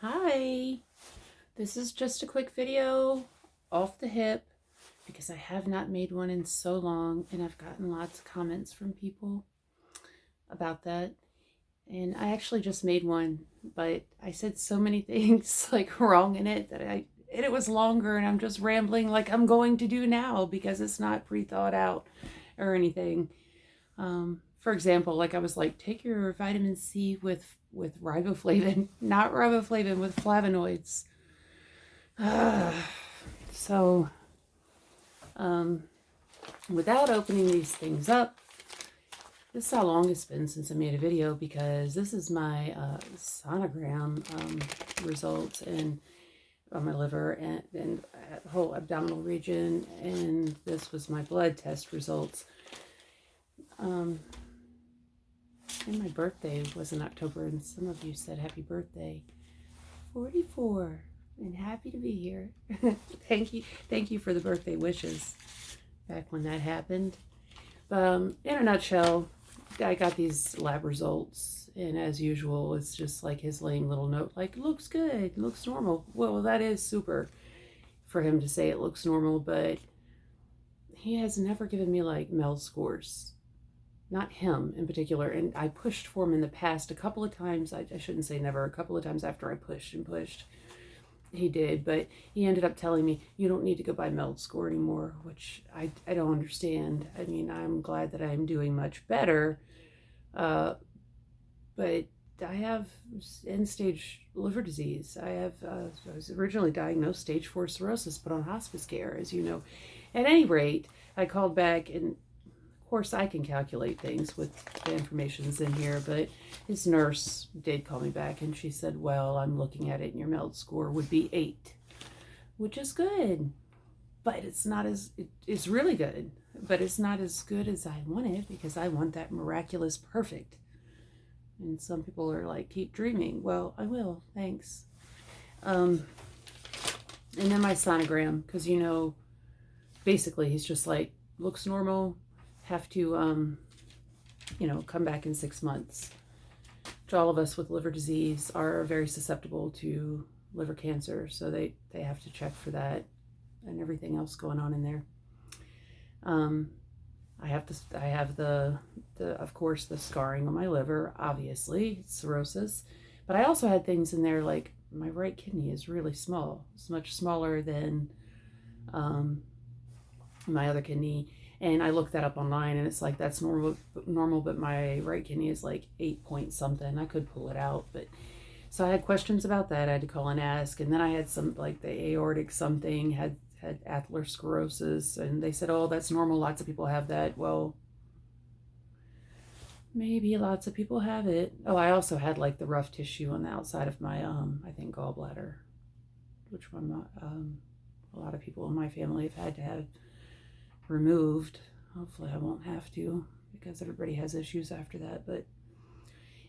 Hi, this is just a quick video off the hip because I have not made one in so long and I've gotten lots of comments from people about that. And I actually just made one, but I said so many things like wrong in it that it was longer and I'm just rambling like I'm going to do now because it's not pre-thought out or anything. For example, like I was like, take your vitamin C with riboflavin, not riboflavin, with flavonoids. So, without opening these things up, this is how long it's been since I made a video because this is my sonogram results and on my liver and whole abdominal region, and this was my blood test results. And my birthday was in October, and some of you said happy birthday. 44, and happy to be here. Thank you for the birthday wishes back when that happened. In a nutshell, I got these lab results, and as usual, it's just like his lame little note, like, looks good, looks normal. Well, that is super for him to say it looks normal, but he has never given me like MELD scores. Not him in particular, and I pushed for him in the past a couple of times. I shouldn't say never, a couple of times after I pushed and pushed, he did, but he ended up telling me, you don't need to go by MELD score anymore, which I don't understand. I mean, I'm glad that I'm doing much better, but I have end-stage liver disease. I was originally diagnosed stage 4 cirrhosis, but on hospice care, as you know. At any rate, I called back, and of course, I can calculate things with the information's in here, but his nurse did call me back and she said, well, I'm looking at it and your MELD score would be 8, which is good, but it's not as, it's really good, but it's not as good as I wanted because I want that miraculous perfect. And some people are like, keep dreaming. Well, I will, thanks. And then my sonogram, because basically he's just like, looks normal, have to, come back in 6 months. Which all of us with liver disease are very susceptible to liver cancer, so they have to check for that and everything else going on in there. I have the of course the scarring on my liver, obviously cirrhosis, but I also had things in there like my right kidney is really small. It's much smaller than my other kidney. And I looked that up online, and it's like, that's normal, but my right kidney is like 8 point something. I could pull it out, but so I had questions about that. I had to call and ask, and then I had some like the aortic something had atherosclerosis, and they said, oh, that's normal. Lots of people have that. Well, maybe lots of people have it. Oh, I also had like the rough tissue on the outside of my I think gallbladder, which one a lot of people in my family have had to have removed. Hopefully I won't have to because everybody has issues after that. But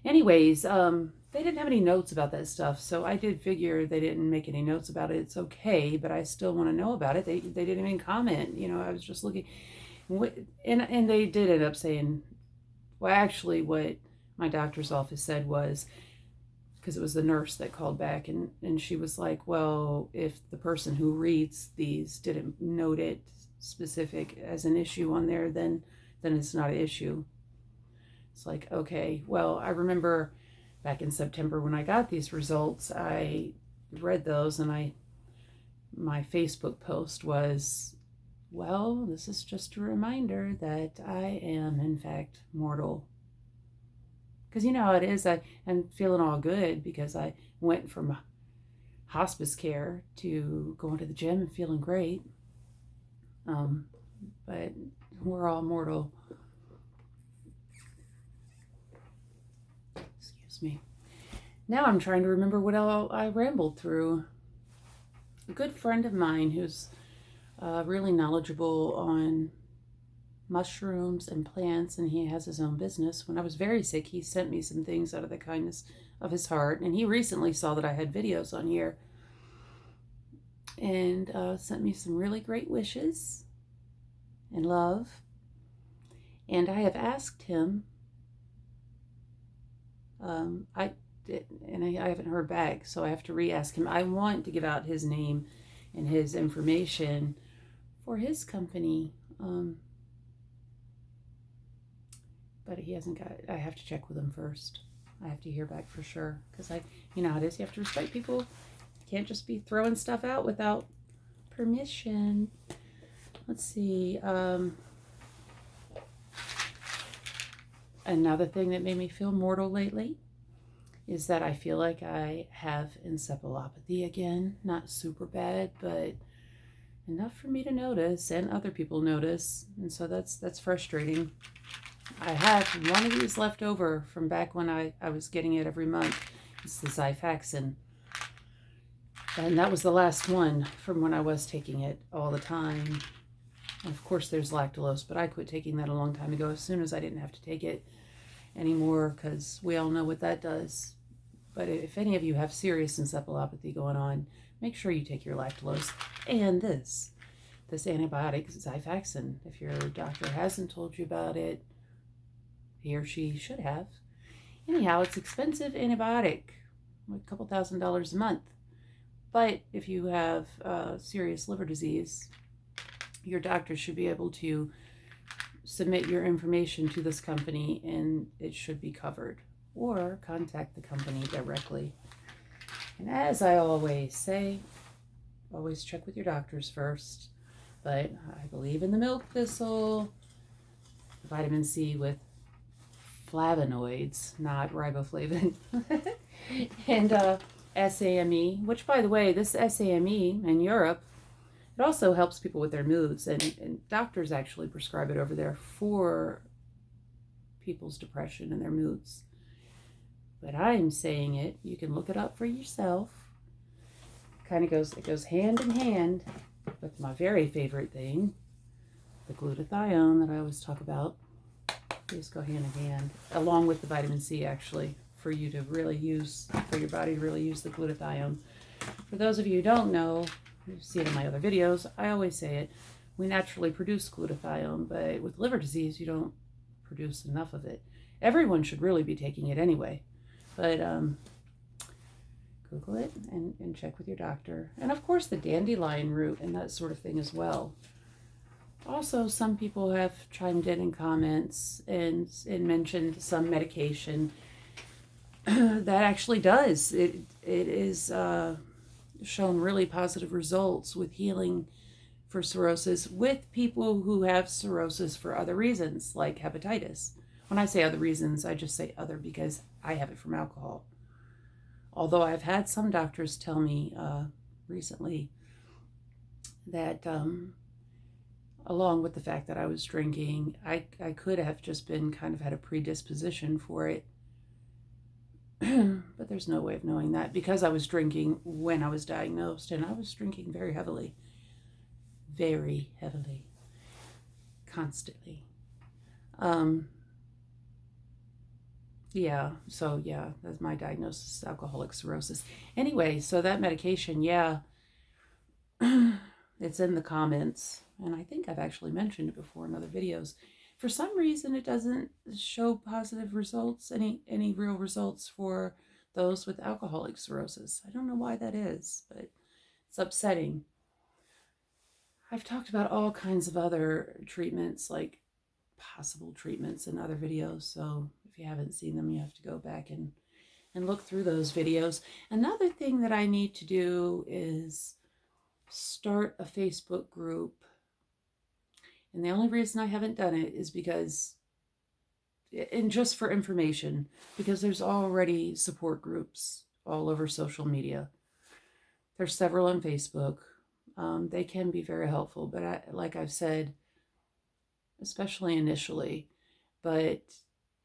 anyways, they didn't have any notes about that stuff, so I did figure they didn't make any notes about it. It's okay, but I still want to know about it. They didn't even comment. I was just looking, and they did end up saying, well, actually what my doctor's office said was, because it was the nurse that called back, and she was like, well, if the person who reads these didn't note it specific as an issue on there, then it's not an issue. It's like, okay, well, I remember back in September when I got these results, I read those, and my Facebook post was, well, this is just a reminder that I am in fact mortal. Because you know how it is, I'm feeling all good because I went from hospice care to going to the gym and feeling great. But we're all mortal. Excuse me. Now I'm trying to remember what all I rambled through. A good friend of mine who's really knowledgeable on mushrooms and plants, and he has his own business. When I was very sick, he sent me some things out of the kindness of his heart, and he recently saw that I had videos on here and sent me some really great wishes and love. And I have asked him, and I haven't heard back, so I have to re-ask him. I want to give out his name and his information for his company, but he hasn't got it. I have to check with him first. I have to hear back for sure, because you know how it is, you have to respect people. You can't just be throwing stuff out without permission. Let's see, another thing that made me feel mortal lately is that I feel like I have encephalopathy again. Not super bad, but enough for me to notice and other people notice. And so that's frustrating. I have one of these left over from back when I was getting it every month. It's the Xifaxan. And that was the last one from when I was taking it all the time. And of course there's lactulose, but I quit taking that a long time ago as soon as I didn't have to take it anymore, because we all know what that does. But if any of you have serious encephalopathy going on, make sure you take your lactulose and this antibiotic, Xifaxan. If your doctor hasn't told you about it, he or she should have. Anyhow, it's expensive antibiotic, like a couple $1,000s a month. But if you have serious liver disease, your doctor should be able to submit your information to this company and it should be covered, or contact the company directly. And as I always say, always check with your doctors first. But I believe in the milk thistle, vitamin C with flavonoids, not riboflavin, and SAMe, which, by the way, this SAMe in Europe, it also helps people with their moods, and doctors actually prescribe it over there for people's depression and their moods. But I'm saying it, you can look it up for yourself. It goes hand in hand with my very favorite thing, the glutathione that I always talk about. These go hand in hand, along with the vitamin C, actually, for you to really use, for your body to really use the glutathione. For those of you who don't know, you see it in my other videos, I always say it, we naturally produce glutathione, but with liver disease, you don't produce enough of it. Everyone should really be taking it anyway, but Google it and check with your doctor. And of course, the dandelion root and that sort of thing as well. Also, some people have chimed in comments and mentioned some medication that actually does. It is shown really positive results with healing for cirrhosis with people who have cirrhosis for other reasons, like hepatitis. When I say other reasons, I just say other because I have it from alcohol. Although I've had some doctors tell me recently that along with the fact that I was drinking, I could have just been kind of had a predisposition for it. But there's no way of knowing that because I was drinking when I was diagnosed, and I was drinking very heavily, constantly. That's my diagnosis, alcoholic cirrhosis. Anyway, so that medication, it's in the comments, and I think I've actually mentioned it before in other videos. For some reason, it doesn't show positive results, any real results for those with alcoholic cirrhosis. I don't know why that is, but it's upsetting. I've talked about all kinds of other treatments, like possible treatments in other videos, so if you haven't seen them, you have to go back and look through those videos. Another thing that I need to do is start a Facebook group. And the only reason I haven't done it is because, and just for information, because there's already support groups all over social media. There's several on Facebook. They can be very helpful, but like I've said, especially initially, but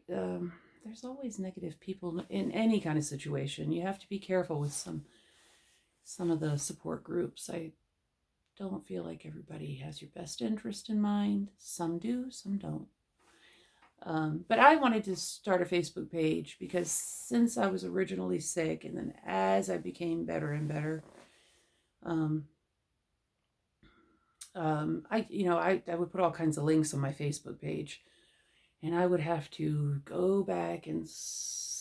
there's always negative people in any kind of situation. You have to be careful with some of the support groups. I don't feel like everybody has your best interest in mind. Some do, some don't. But I wanted to start a Facebook page because since I was originally sick, and then as I became better and better, I would put all kinds of links on my Facebook page, and I would have to go back and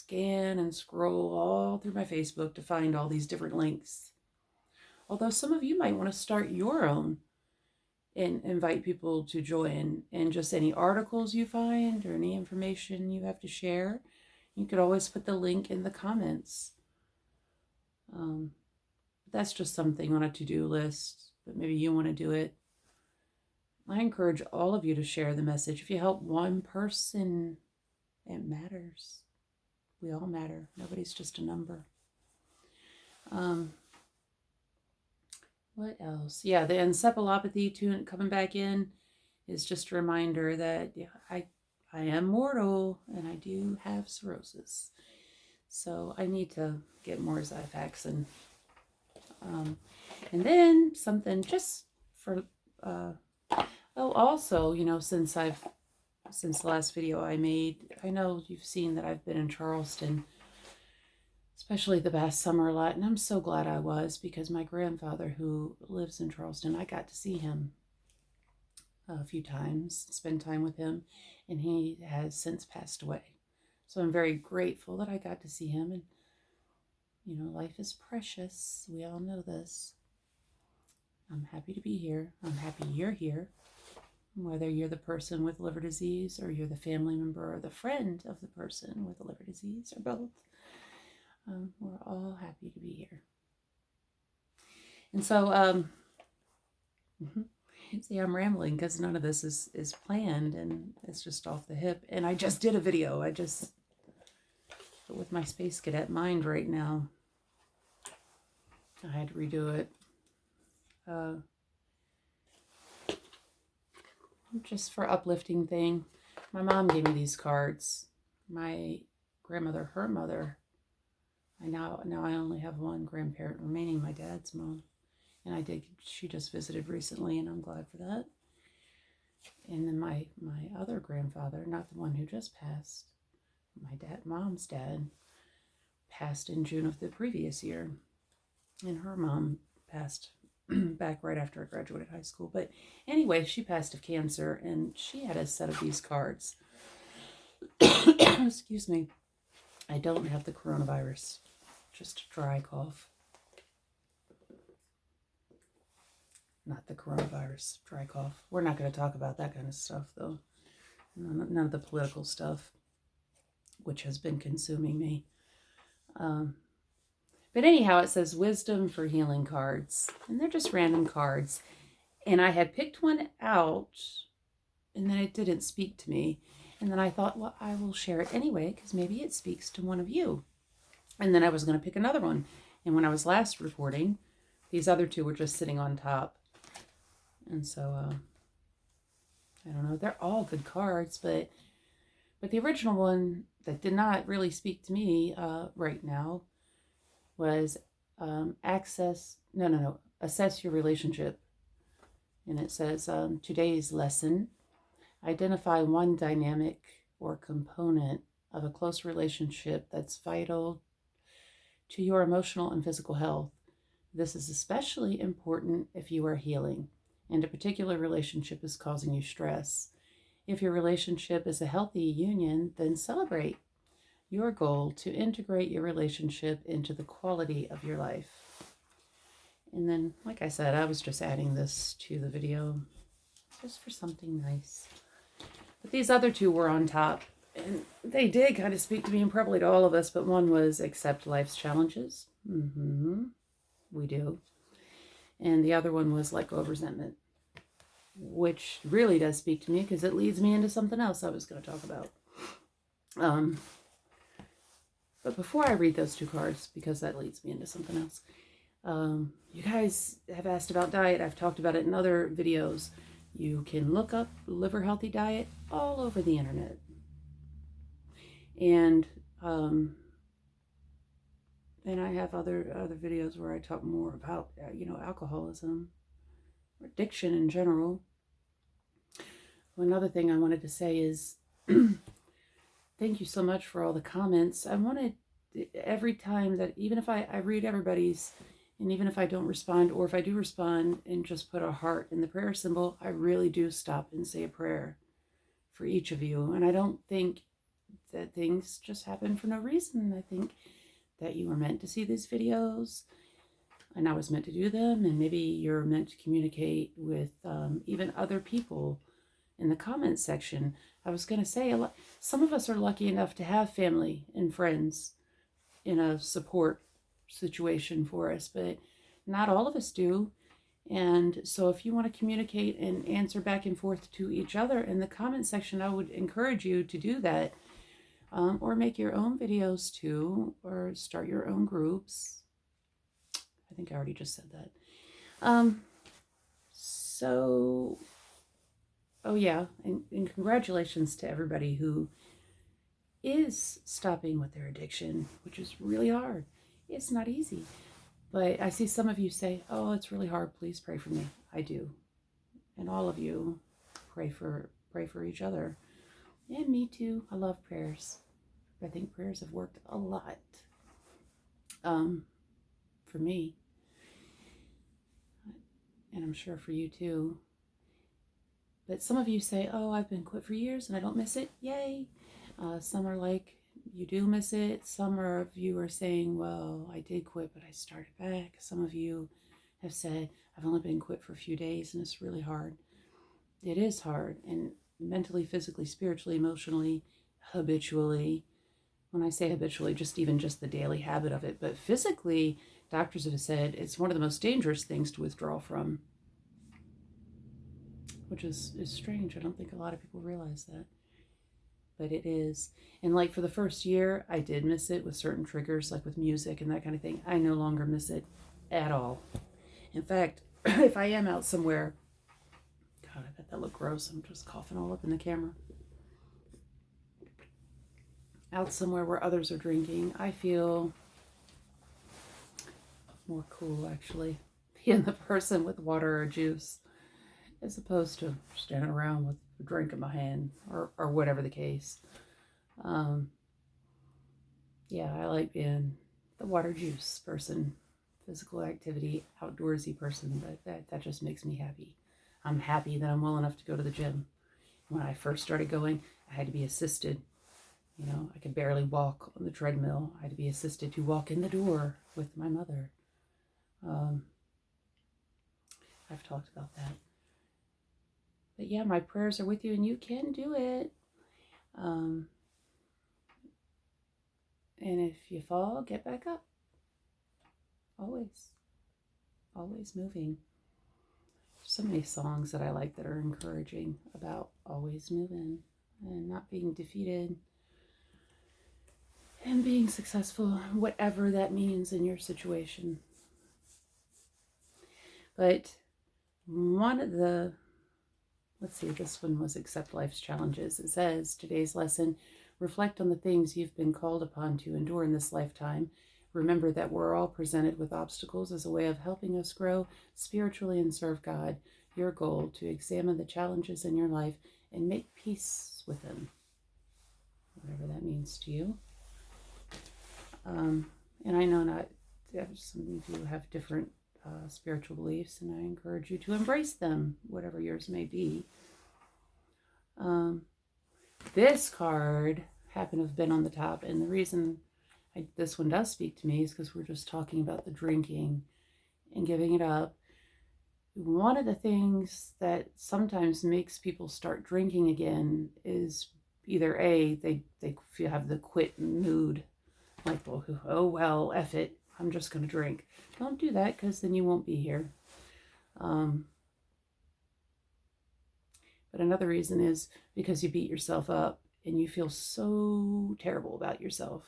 scan and scroll all through my Facebook to find all these different links. Although some of you might want to start your own and invite people to join, and just any articles you find or any information you have to share, you could always put the link in the comments. That's just something on a to-do list, but maybe you want to do it. I encourage all of you to share the message. If you help one person, it matters. We all matter. Nobody's just a number. What else? Yeah, the encephalopathy coming back in is just a reminder that I am mortal and I do have cirrhosis. So I need to get more Xifaxan. And then something just for... also, since the last video I made, I know you've seen that I've been in Charleston, especially the past summer a lot, and I'm so glad I was, because my grandfather, who lives in Charleston, I got to see him a few times, spend time with him, and he has since passed away. So I'm very grateful that I got to see him, and life is precious. We all know this. I'm happy to be here. I'm happy you're here. Whether you're the person with liver disease, or you're the family member or the friend of the person with liver disease, or both, we're all happy to be here. And so, see, I'm rambling because none of this is planned, and it's just off the hip. And I just did a video. With my Space Cadet mind right now, I had to redo it. Just for uplifting thing. My mom gave me these cards. My grandmother, her mother. Now I only have one grandparent remaining, my dad's mom. And she just visited recently, and I'm glad for that. And then my other grandfather, not the one who just passed, mom's dad, passed in June of the previous year. And her mom passed back right after I graduated high school. But anyway, she passed of cancer, and she had a set of these cards. Excuse me. I don't have the coronavirus, just a dry cough. Not the coronavirus, dry cough. We're not going to talk about that kind of stuff, though. None of the political stuff, which has been consuming me. But anyhow, it says wisdom for healing cards. And they're just random cards. And I had picked one out, and then it didn't speak to me. And then I thought, well, I will share it anyway, because maybe it speaks to one of you. And then I was going to pick another one. And when I was last recording, these other two were just sitting on top. And so, I don't know. They're all good cards, but the original one that did not really speak to me right now was assess your relationship. And it says, today's lesson, identify one dynamic or component of a close relationship that's vital to your emotional and physical health. This is especially important if you are healing and a particular relationship is causing you stress. If your relationship is a healthy union, then celebrate your goal to integrate your relationship into the quality of your life. And then, like I said, I was just adding this to the video just for something nice. But these other two were on top, and they did kind of speak to me, and probably to all of us, but one was accept life's challenges. We do. And the other one was let go of resentment, which really does speak to me because it leads me into something else I was going to talk about. But before I read those two cards, because that leads me into something else, you guys have asked about diet. I've talked about it in other videos. You can look up liver healthy diet all over the internet. And I have other videos where I talk more about, alcoholism, or addiction in general. Another thing I wanted to say is, thank you so much for all the comments. I wanted every time that, even if I read everybody's, and even if I don't respond, or if I do respond and just put a heart in the prayer symbol, I really do stop and say a prayer for each of you. And I don't think that things just happen for no reason. I think that you were meant to see these videos, and I was meant to do them, and maybe you're meant to communicate with even other people in the comments section. I was going to say, some of us are lucky enough to have family and friends in a support situation for us, but not all of us do. And so if you want to communicate and answer back and forth to each other in the comment section, I would encourage you to do that. Or make your own videos too, or start your own groups. I think I already just said that. Oh yeah, and congratulations to everybody who is stopping with their addiction, which is really hard. It's not easy. But I see some of you say, oh, it's really hard. Please pray for me. I do. And all of you pray for each other. And me too. I love prayers. I think prayers have worked a lot for me. And I'm sure for you too. But some of you say, oh, I've been quit for years and I don't miss it. Yay. Some are like, you do miss it. Some of you are saying, well, I did quit, but I started back. Some of you have said, I've only been quit for a few days and it's really hard. It is hard, and mentally, physically, spiritually, emotionally, habitually. When I say habitually, just the daily habit of it. But physically, doctors have said it's one of the most dangerous things to withdraw from, which is strange. I don't think a lot of people realize that. But it is. And like for the first year, I did miss it with certain triggers, like with music and that kind of thing. I no longer miss it at all. In fact, if I am out somewhere, God, I bet that looked gross. I'm just coughing all up in the camera. Out somewhere where others are drinking, I feel more cool, actually, being the person with water or juice, as opposed to standing around with a drink in my hand, or whatever the case. Yeah, I like being the water juice person, physical activity, outdoorsy person. That just makes me happy. I'm happy that I'm well enough to go to the gym. When I first started going, I had to be assisted. You know, I could barely walk on the treadmill. I had to be assisted to walk in the door with my mother. I've talked about that. But yeah, my prayers are with you, and you can do it. And if you fall, get back up. Always. Always moving. There's so many songs that I like that are encouraging about always moving and not being defeated and being successful, whatever that means in your situation. But one of the, let's see, this one was Accept Life's Challenges. It says, today's lesson, reflect on the things you've been called upon to endure in this lifetime. Remember that we're all presented with obstacles as a way of helping us grow spiritually and serve God. Your goal, to examine the challenges in your life and make peace with them, whatever that means to you. And I know not some of you have different spiritual beliefs, and I encourage you to embrace them, whatever yours may be. This card happened to have been on the top, and the reason this one does speak to me is because we're just talking about the drinking and giving it up. One of the things that sometimes makes people start drinking again is either A, they have the quit mood, like, well, F it, I'm just going to drink. Don't do that, because then you won't be here. But another reason is because you beat yourself up and you feel so terrible about yourself.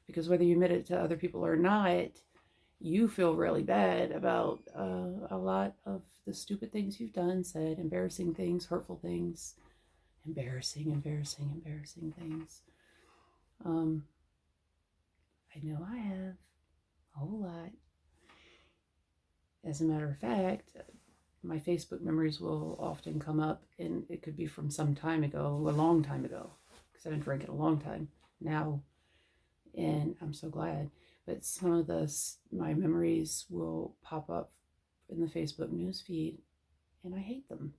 Because whether you admit it to other people or not, you feel really bad about a lot of the stupid things you've done, said, embarrassing things, hurtful things, embarrassing things. I know I have a whole lot. As a matter of fact, my Facebook memories will often come up, and it could be from some time ago, a long time ago, because I've been drinking a long time now, and I'm so glad. But some of my memories will pop up in the Facebook news feed, and I hate them.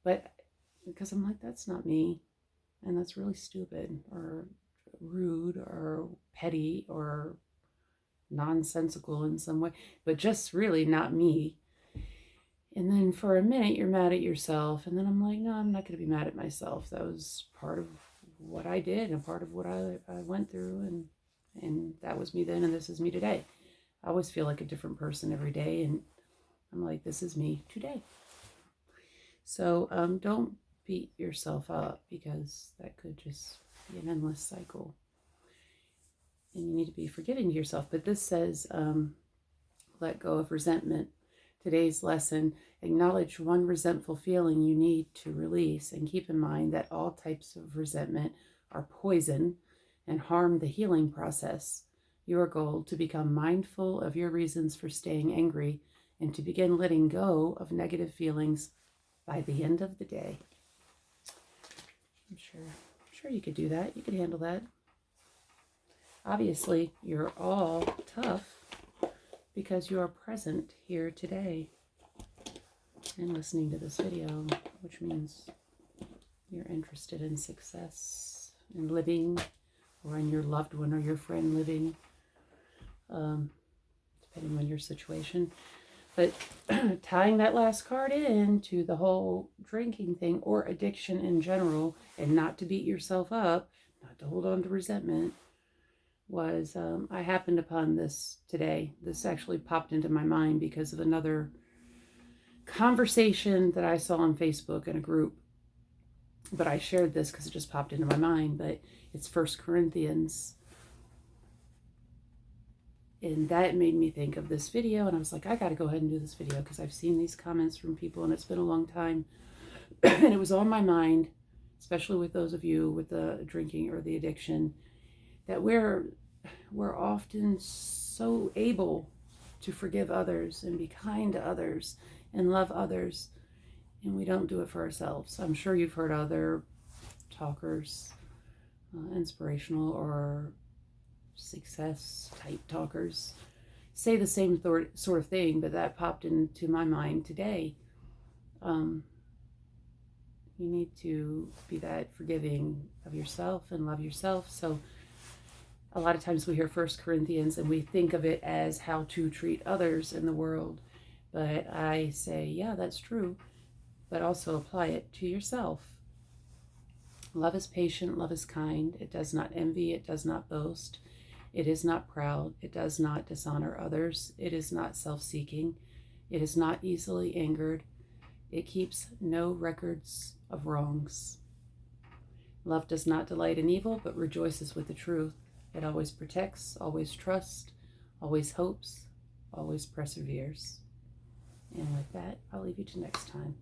But because I'm like, that's not me. And that's really stupid or rude or petty or nonsensical in some way, but just really not me. And then for a minute you're mad at yourself, and then I'm like, no, I'm not going to be mad at myself. That was part of what I did and part of what I went through, and that was me then, and this is me today. I always feel like a different person every day, and I'm like, this is me today. So don't beat yourself up, because that could just be an endless cycle. And you need to be forgiving to yourself. But this says, let go of resentment. Today's lesson, acknowledge one resentful feeling you need to release, and keep in mind that all types of resentment are poison and harm the healing process. Your goal to become mindful of your reasons for staying angry and to begin letting go of negative feelings by the end of the day. I'm sure you could do that. You could handle that. Obviously, you're all tough because you are present here today and listening to this video, which means you're interested in success and living, or in your loved one or your friend living, depending on your situation. But tying that last card in to the whole drinking thing or addiction in general, and not to beat yourself up, not to hold on to resentment, was I happened upon this today. This actually popped into my mind because of another conversation that I saw on Facebook in a group. But I shared this because it just popped into my mind. But it's 1 Corinthians. And that made me think of this video. And I was like, I got to go ahead and do this video because I've seen these comments from people and it's been a long time. And it was on my mind, especially with those of you with the drinking or the addiction, that we're often so able to forgive others and be kind to others and love others, and we don't do it for ourselves. I'm sure you've heard other talkers, inspirational or success type talkers, say the same sort of thing, but that popped into my mind today. You need to be that forgiving of yourself and love yourself. So a lot of times we hear 1 Corinthians and we think of it as how to treat others in the world. But I say, yeah, that's true. But also apply it to yourself. Love is patient, love is kind. It does not envy, it does not boast. It is not proud, it does not dishonor others. It is not self-seeking. It is not easily angered. It keeps no records of wrongs. Love does not delight in evil, but rejoices with the truth. It always protects, always trusts, always hopes, always perseveres. And with that, I'll leave you to next time.